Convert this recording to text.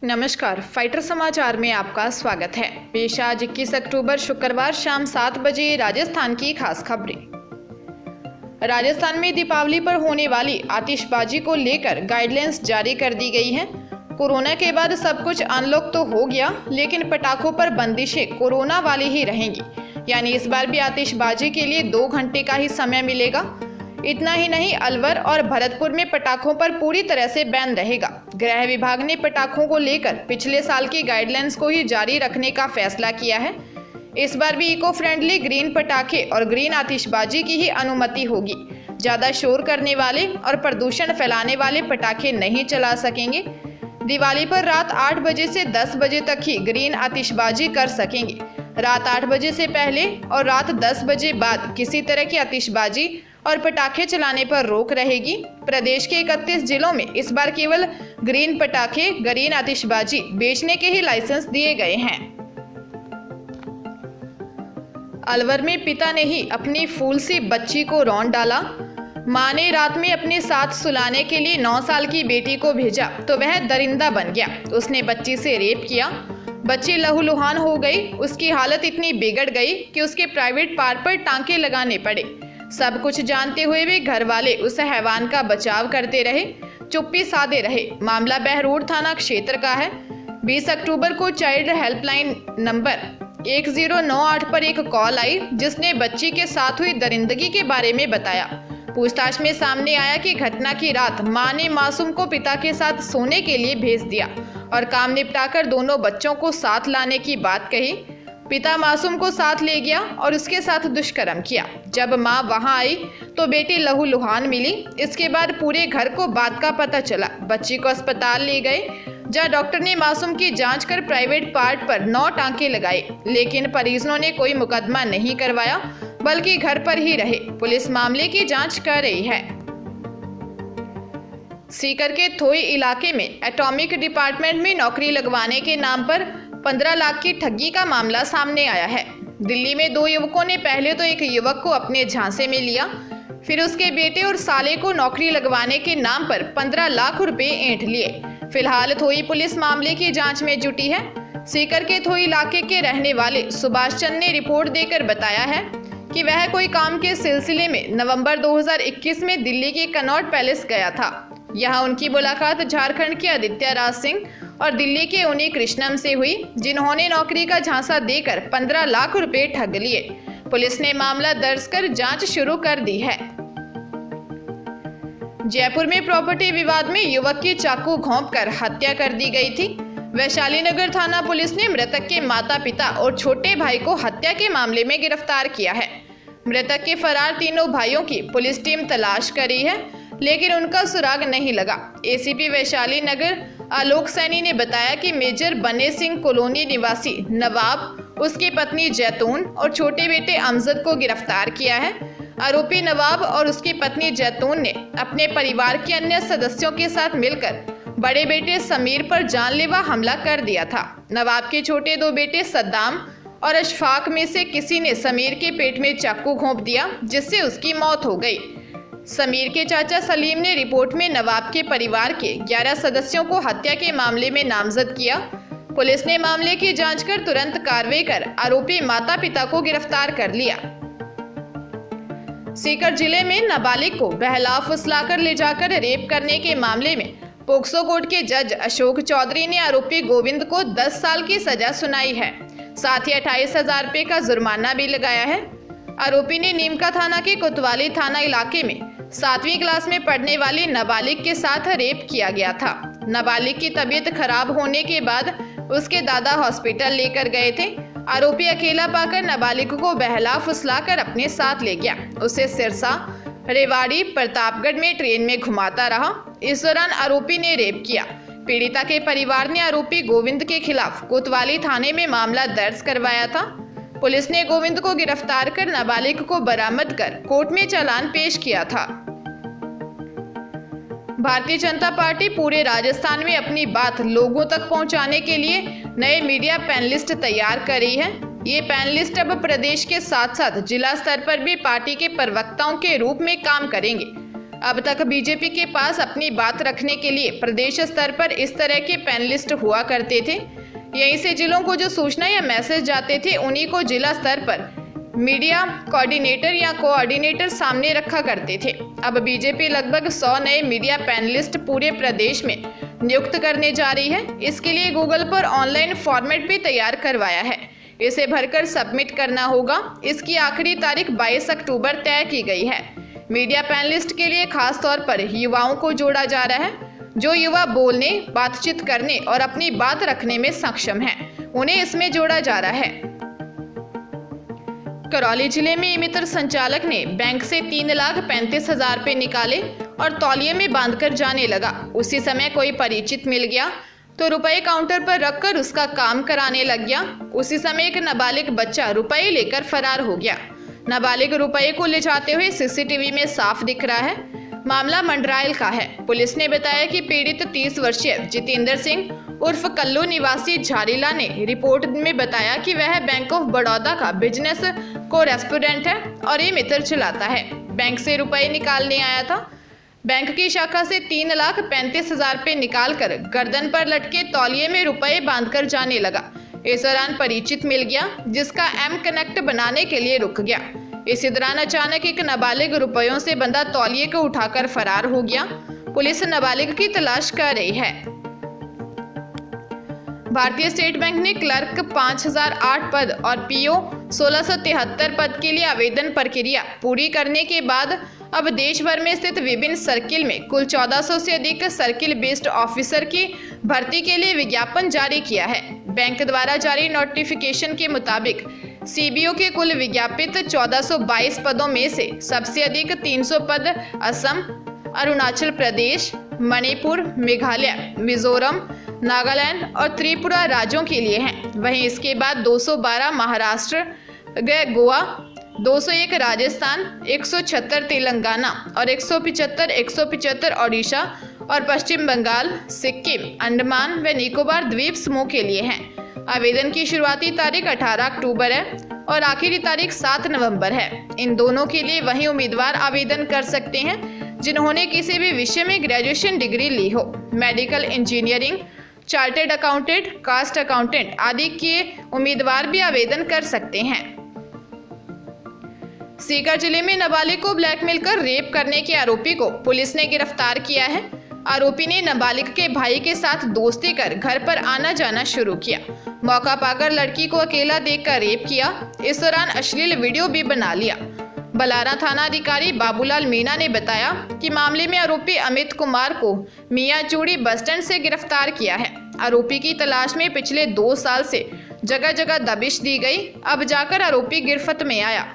नमस्कार, फाइटर समाचार में आपका स्वागत है। पेश आज 21 अक्टूबर शुक्रवार शाम 7 बजे राजस्थान की खास खबरें। राजस्थान में दीपावली पर होने वाली आतिशबाजी को लेकर गाइडलाइंस जारी कर दी गई हैं। कोरोना के बाद सब कुछ अनलॉक तो हो गया, लेकिन पटाखों पर बंदिशें कोरोना वाली ही रहेंगी। यानी इस बार भी आतिशबाजी के लिए 2 घंटे का ही समय मिलेगा। इतना ही नहीं, अलवर और भरतपुर में पटाखों पर पूरी तरह से बैन रहेगा। गृह विभाग ने पटाखों को लेकर पिछले साल की गाइडलाइंस को ही जारी रखने का फैसला किया है। इस बार भी इको फ्रेंडली ग्रीन पटाखे और ग्रीन आतिशबाजी की ही अनुमति होगी। ज़्यादा शोर करने वाले और प्रदूषण फैलाने वाले पटाखे नहीं चला सकेंगे। दिवाली पर रात 8 बजे से 10 बजे तक ही ग्रीन आतिशबाजी कर सकेंगे। रात 8 बजे से पहले और रात 10 बजे बाद किसी तरह की आतिशबाजी और पटाखे चलाने पर रोक रहेगी। प्रदेश के 31 जिलों में इस बार केवल ग्रीन पटाखे, ग्रीन आतिशबाजी बेचने के ही लाइसेंस दिए गए हैं। अलवर में पिता ने ही अपनी फूल सी बच्ची को रौंद डाला। मां ने रात में अपने साथ सुलाने के लिए 9 साल की बेटी को भेजा तो वह दरिंदा बन गया। उसने बच्ची से रेप किया। बच्ची लहूलुहान हो गई। उसकी हालत इतनी बिगड़ गई कि उसके प्राइवेट पार्ट पर टांके लगाने पड़े। सब कुछ जानते हुए भी घर वाले उस हैवान का बचाव करते रहे, चुप्पी साधे रहे। मामला बहरोड थाना क्षेत्र का है। 20 अक्टूबर को चाइल्ड हेल्पलाइन नंबर 1098 पर एक कॉल आई, जिसने बच्ची के साथ हुई दरिंदगी के बारे में बताया। पूछताछ में सामने आया कि घटना की रात मां ने मासूम को पिता के साथ सोने के लिए भेज दिया और काम निपटाकर दोनों बच्चों को साथ लाने की बात कही। पिता मासूम को साथ ले गया और उसके साथ दुष्कर्म किया। जब मां वहां आई तो बेटी लहूलुहान मिली। इसके बाद पूरे घर को बात का पता चला। बच्ची को अस्पताल ले गए, जहां डॉक्टर ने मासूम की जांच कर प्राइवेट पार्ट पर 9 टांके लगाए, लेकिन परिजनों ने कोई मुकदमा नहीं करवाया, बल्कि घर पर ही रहे। पुलिस मामले की जांच कर रही है। सीकर के थोई इलाके में एटॉमिक डिपार्टमेंट में नौकरी लगवाने के नाम पर 15 लाख की ठगी का मामला सामने आया है। दिल्ली में 2 युवकों ने पहले तो एक युवक को अपने झांसे में लिया, फिर उसके बेटे और साले को नौकरी लगवाने के नाम पर 15 लाख रुपए ऐंठ लिए। फिलहाल थोई पुलिस मामले की जांच में जुटी है। सीकर के थोई इलाके के रहने वाले सुभाष चंद ने रिपोर्ट देकर बताया है कि वह कोई काम के सिलसिले में नवंबर 2021 में दिल्ली के कनॉट पैलेस गया था। यहाँ उनकी मुलाकात झारखंड के आदित्य राज सिंह और दिल्ली के उनी कृष्णम से हुई, जिन्होंने नौकरी का झांसा देकर 15 लाख रुपए ठग लिए। पुलिस ने मामला दर्ज कर जांच शुरू कर दी है। जयपुर में प्रॉपर्टी विवाद में युवक की चाकू घोंपकर हत्या कर दी गई थी। वैशाली नगर थाना पुलिस ने मृतक के माता पिता और छोटे भाई को हत्या के मामले में गिरफ्तार किया है। मृतक के फरार तीनों भाइयों की पुलिस टीम तलाश कर रही है, लेकिन उनका सुराग नहीं लगा। एसीपी वैशाली नगर आलोक सैनी ने बताया कि मेजर बने सिंह कॉलोनी निवासी नवाब, उसकी पत्नी जैतून और छोटे बेटे अमजद को गिरफ्तार किया है। आरोपी नवाब और उसकी पत्नी जैतून ने अपने परिवार के अन्य सदस्यों के साथ मिलकर बड़े बेटे समीर पर जानलेवा हमला कर दिया था। नवाब के छोटे 2 बेटे सद्दाम और अशफाक में से किसी ने समीर के पेट में चाकू घोंप दिया, जिससे उसकी मौत हो गई। समीर के चाचा सलीम ने रिपोर्ट में नवाब के परिवार के 11 सदस्यों को हत्या के मामले में नामजद किया। पुलिस ने मामले की जांच कर तुरंत कार्रवाई कर आरोपी माता पिता को गिरफ्तार कर लिया। सीकर जिले में नाबालिग को बहला फुसलाकर ले जाकर रेप करने के मामले में पोक्सो कोर्ट के जज अशोक चौधरी ने आरोपी गोविंद को 10 साल की सजा सुनाई है। साथ ही 28,000 रुपये का जुर्माना भी लगाया है। आरोपी ने नीमका थाना के कोतवाली थाना इलाके में 7वीं क्लास में पढ़ने वाली नाबालिग के साथ रेप किया गया था। नाबालिग की तबीयत खराब होने के बाद उसके दादा हॉस्पिटल लेकर गए थे। आरोपी अकेला पाकर नाबालिग को बहला फुसलाकर अपने साथ ले गया। उसे सिरसा, रेवाड़ी, प्रतापगढ़ में ट्रेन में घुमाता रहा। इस दौरान आरोपी ने रेप किया। पीड़िता के परिवार ने आरोपी गोविंद के खिलाफ कोतवाली थाने में मामला दर्ज करवाया था। पुलिस ने गोविंद को गिरफ्तार कर नाबालिग को बरामद कर कोर्ट में चालान पेश किया था। भारतीय जनता पार्टी पूरे राजस्थान में अपनी बात लोगों तक पहुंचाने के लिए नए मीडिया पैनलिस्ट तैयार कर रही है। ये पैनलिस्ट अब प्रदेश के साथ साथ जिला स्तर पर भी पार्टी के प्रवक्ताओं के रूप में काम करेंगे। अब तक बीजेपी के पास अपनी बात रखने के लिए प्रदेश स्तर पर इस तरह के पैनलिस्ट हुआ करते थे। यहीं से जिलों को जो सूचना या मैसेज जाते थे उन्हीं को जिला स्तर पर मीडिया कोऑर्डिनेटर या कोऑर्डिनेटर सामने रखा करते थे। अब बीजेपी लगभग 100 नए मीडिया पैनलिस्ट पूरे प्रदेश में नियुक्त करने जा रही है। इसके लिए गूगल पर ऑनलाइन फॉर्मेट भी तैयार करवाया है। इसे भरकर सबमिट करना होगा। इसकी आखिरी तारीख 22 अक्टूबर तय की गई है। मीडिया पैनलिस्ट के लिए खास तौर पर युवाओं को जोड़ा जा रहा है। जो युवा बोलने, बातचीत करने और अपनी बात रखने में सक्षम हैं, उन्हें इसमें जोड़ा जा रहा है। करौली जिले में ई-मित्र संचालक ने बैंक से 3,35,000 रुपए निकाले और तौलिए में बांधकर जाने लगा। उसी समय कोई परिचित मिल गया तो रुपए काउंटर पर रखकर उसका काम कराने लग गया। उसी समय एक नाबालिग बच्चा रुपए लेकर फरार हो गया। नाबालिग रुपए को ले जाते हुए सीसीटीवी में साफ दिख रहा है। मामला मंडरायल का है। पुलिस ने बताया कि पीड़ित 30 वर्षीय जितेंद्र सिंह उर्फ कल्लू निवासी झारीला ने रिपोर्ट में बताया कि वह बैंक ऑफ बड़ौदा का बिजनेस कोरेस्पोंडेंट है और ये मित्र चलाता है। बैंक से रुपए निकालने आया था। बैंक की शाखा से 3,35,000 रुपए निकालकर गर्दन पर लटके तौलिए में रुपए बांधकर जाने लगा। इस दौरान परिचित मिल गया जिसका एम कनेक्ट बनाने के लिए रुक गया। इसी दौरान अचानक एक नाबालिग रुपयों से बंधा तौलिए को उठाकर फरार हो गया। पुलिस नाबालिग की तलाश कर रही है। भारतीय स्टेट बैंक ने क्लर्क 5008 पद और पीओ 1673 पद के लिए आवेदन प्रक्रिया पूरी करने के बाद अब देश भर में स्थित विभिन्न सर्किल में कुल 1400 से अधिक सर्किल बेस्ड ऑफिसर की भर्ती के लिए विज्ञापन जारी किया है। बैंक द्वारा जारी नोटिफिकेशन के मुताबिक सीबीओ के कुल विज्ञापित 1422 पदों में से सबसे अधिक 300 पद असम, अरुणाचल प्रदेश, मणिपुर, मेघालय, मिजोरम, नागालैंड और त्रिपुरा राज्यों के लिए हैं। वहीं इसके बाद 212 महाराष्ट्र, गोवा, 201 राजस्थान, 176 तेलंगाना और 175 ओडिशा और पश्चिम बंगाल, सिक्किम, अंडमान व निकोबार द्वीप समूह के लिए हैं। आवेदन की शुरुआती तारीख 18 अक्टूबर है और आखिरी तारीख 7 नवंबर है। इन दोनों के लिए वही उम्मीदवार आवेदन कर सकते हैं जिन्होंने किसी भी विषय में ग्रेजुएशन डिग्री ली हो। Medical engineering, chartered accountant, cast accountant आदि के उम्मीदवार भी आवेदन कर सकते हैं। सीकर जिले में नाबालिग को ब्लैकमेल कर रेप करने के आरोपी को पुलिस ने गिरफ्तार किया है। आरोपी ने नाबालिग के भाई के साथ दोस्ती कर घर पर आना जाना शुरू किया। मौका पाकर लड़की को अकेला देखकर रेप किया। इस दौरान अश्लील वीडियो भी बना लिया। बलारा थाना अधिकारी बाबूलाल मीणा ने बताया कि मामले में आरोपी अमित कुमार को मियाचूड़ी बस स्टैंड से गिरफ्तार किया है। आरोपी की तलाश में पिछले 2 साल से जगह जगह दबिश दी गई। अब जाकर आरोपी गिरफ्त में आया।